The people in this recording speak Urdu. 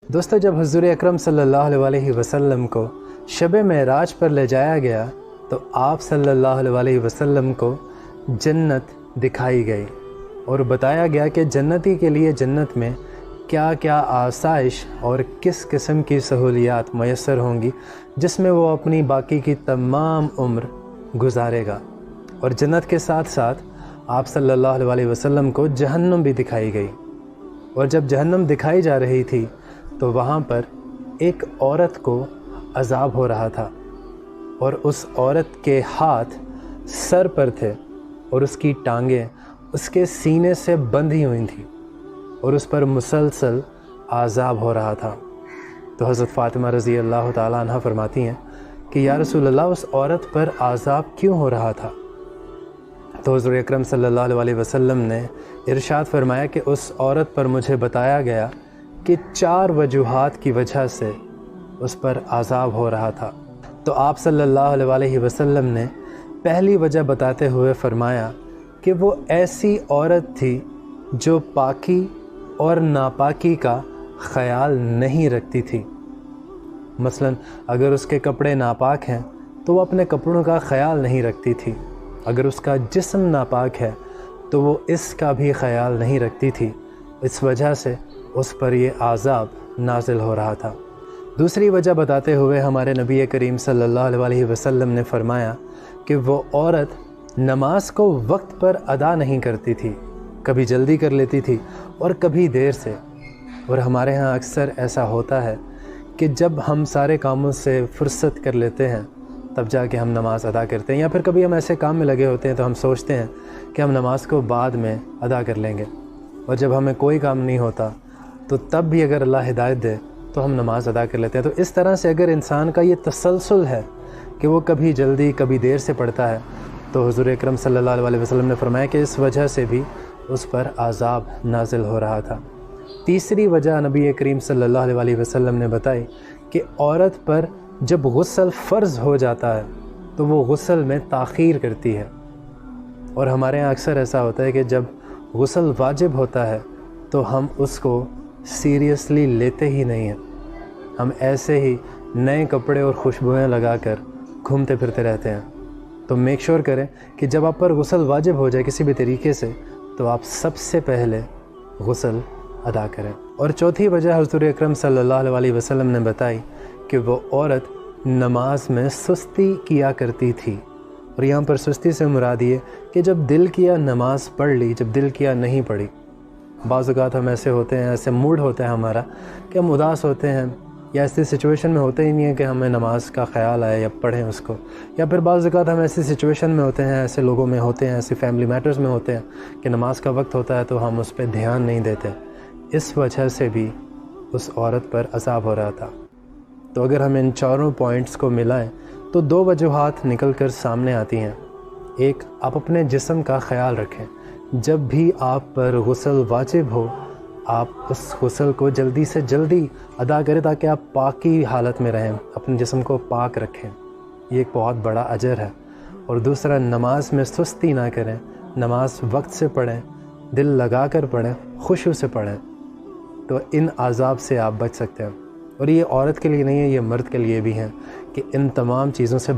دوستو، جب حضور اکرم صلی اللہ علیہ وسلم کو شب معراج پر لے جایا گیا تو آپ صلی اللہ علیہ وسلم کو جنت دکھائی گئی اور بتایا گیا کہ جنتی کے لیے جنت میں کیا کیا آسائش اور کس قسم کی سہولیات میسر ہوں گی، جس میں وہ اپنی باقی کی تمام عمر گزارے گا۔ اور جنت کے ساتھ ساتھ آپ صلی اللہ علیہ وسلم کو جہنم بھی دکھائی گئی، اور جب جہنم دکھائی جا رہی تھی تو وہاں پر ایک عورت کو عذاب ہو رہا تھا، اور اس عورت کے ہاتھ سر پر تھے اور اس کی ٹانگیں اس کے سینے سے بندھی ہوئی تھیں اور اس پر مسلسل عذاب ہو رہا تھا۔ تو حضرت فاطمہ رضی اللہ تعالیٰ عنہ فرماتی ہیں کہ یا رسول اللہ، اس عورت پر عذاب کیوں ہو رہا تھا؟ تو حضور اکرم صلی اللہ علیہ وسلم نے ارشاد فرمایا کہ اس عورت پر مجھے بتایا گیا کہ 4 وجوہات کی وجہ سے اس پر عذاب ہو رہا تھا۔ تو آپ صلی اللہ علیہ وسلم نے پہلی وجہ بتاتے ہوئے فرمایا کہ وہ ایسی عورت تھی جو پاکی اور ناپاکی کا خیال نہیں رکھتی تھی۔ مثلا اگر اس کے کپڑے ناپاک ہیں تو وہ اپنے کپڑوں کا خیال نہیں رکھتی تھی، اگر اس کا جسم ناپاک ہے تو وہ اس کا بھی خیال نہیں رکھتی تھی، اس وجہ سے اس پر یہ عذاب نازل ہو رہا تھا۔ دوسری وجہ بتاتے ہوئے ہمارے نبی کریم صلی اللہ علیہ وسلم نے فرمایا کہ وہ عورت نماز کو وقت پر ادا نہیں کرتی تھی، کبھی جلدی کر لیتی تھی اور کبھی دیر سے۔ اور ہمارے ہاں اکثر ایسا ہوتا ہے کہ جب ہم سارے کاموں سے فرصت کر لیتے ہیں تب جا کے ہم نماز ادا کرتے ہیں، یا پھر کبھی ہم ایسے کام میں لگے ہوتے ہیں تو ہم سوچتے ہیں کہ ہم نماز کو بعد میں ادا کر لیں گے، اور جب ہمیں کوئی کام نہیں ہوتا تو تب بھی اگر اللہ ہدایت دے تو ہم نماز ادا کر لیتے ہیں۔ تو اس طرح سے اگر انسان کا یہ تسلسل ہے کہ وہ کبھی جلدی کبھی دیر سے پڑھتا ہے تو حضور اکرم صلی اللہ علیہ وسلم نے فرمایا کہ اس وجہ سے بھی اس پر عذاب نازل ہو رہا تھا۔ تیسری وجہ نبی کریم صلی اللہ علیہ وسلم نے بتائی کہ عورت پر جب غسل فرض ہو جاتا ہے تو وہ غسل میں تاخیر کرتی ہے، اور ہمارے یہاں اکثر ایسا ہوتا ہے کہ جب غسل واجب ہوتا ہے تو ہم اس کو سیریسلی لیتے ہی نہیں ہیں، ہم ایسے ہی نئے کپڑے اور خوشبوئیں لگا کر گھومتے پھرتے رہتے ہیں۔ تو میک شور کریں کہ جب آپ پر غسل واجب ہو جائے کسی بھی طریقے سے تو آپ سب سے پہلے غسل ادا کریں۔ اور چوتھی وجہ حضور اکرم صلی اللہ علیہ وسلم نے بتائی کہ وہ عورت نماز میں سستی کیا کرتی تھی، اور یہاں پر سستی سے مراد یہ کہ جب دل کیا نماز پڑھ لی، جب دل کیا نہیں پڑھی۔ بعض اوقات ہم ایسے ہوتے ہیں، ایسے موڈ ہوتا ہے ہمارا کہ ہم اداس ہوتے ہیں، یا ایسی سچویشن میں ہوتے ہی نہیں ہے کہ ہمیں نماز کا خیال آئے یا پڑھیں اس کو، یا پھر بعض اوقات ہم ایسی سچویشن میں ہوتے ہیں، ایسے لوگوں میں ہوتے ہیں، ایسی فیملی میٹرز میں ہوتے ہیں کہ نماز کا وقت ہوتا ہے تو ہم اس پہ دھیان نہیں دیتے، اس وجہ سے بھی اس عورت پر عذاب ہو رہا تھا۔ تو اگر ہم ان چاروں پوائنٹس کو ملائیں تو 2 وجوہات نکل کر سامنے آتی ہیں۔ ایک، آپ اپنے جسم کا خیال رکھیں، جب بھی آپ پر غسل واجب ہو آپ اس غسل کو جلدی سے جلدی ادا کریں تاکہ آپ پاکی حالت میں رہیں، اپنے جسم کو پاک رکھیں، یہ ایک بہت بڑا اجر ہے۔ اور دوسرا، نماز میں سستی نہ کریں، نماز وقت سے پڑھیں، دل لگا کر پڑھیں، خشوع سے پڑھیں، تو ان عذاب سے آپ بچ سکتے ہیں۔ اور یہ عورت کے لیے نہیں ہے، یہ مرد کے لیے بھی ہیں کہ ان تمام چیزوں سے